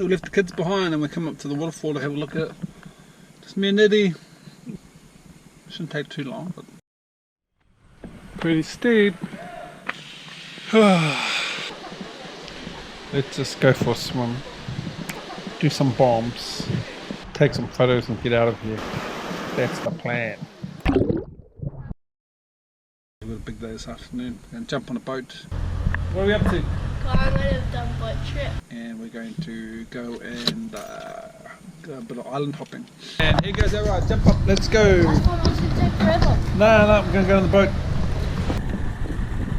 we left the kids behind and we come up to the waterfall to have a look at it. Just me and Eddie. Shouldn't take too long, but pretty steep. Let's just go for a swim, do some bombs, take some photos and get out of here. That's the plan. We've got a big day this afternoon. We're going to jump on a boat. What are we up to? Going on a dumb boat trip. And we're going to go and do a bit of island hopping. And here goes our ride. Jump up. Let's go. I thought it was going to take forever. No, we're going to go on the boat.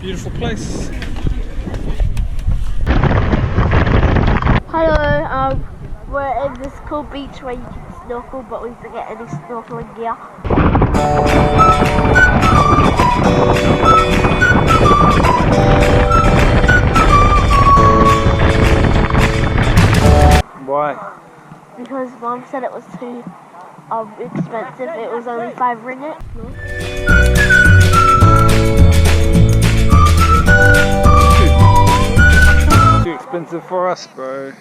Beautiful place. Hello, we're in this cool beach where you can snorkel, but we forget any snorkeling gear. Why? Because Mom said it was too expensive. It was only 5 ringgit. Too expensive for us, bro.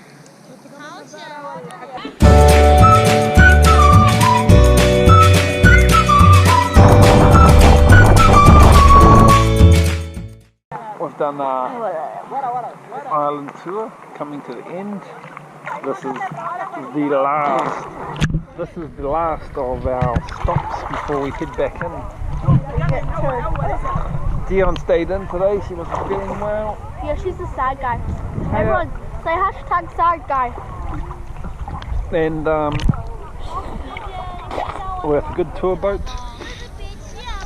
We've done island tour, coming to the end. This is the last of our stops before we head back in. Dion stayed in today, she wasn't feeling well. Yeah, she's the sad guy. Everyone, say hashtag sad guy. And we're at a good tour boat.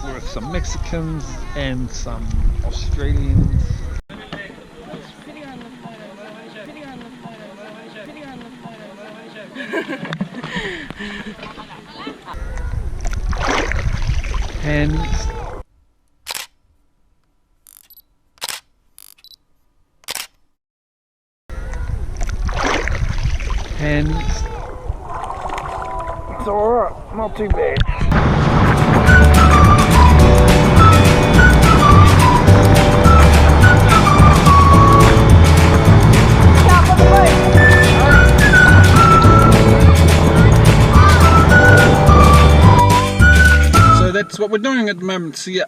We're with some Mexicans and some Australians. And it's alright, not too bad. So that's what we're doing at the moment, see ya.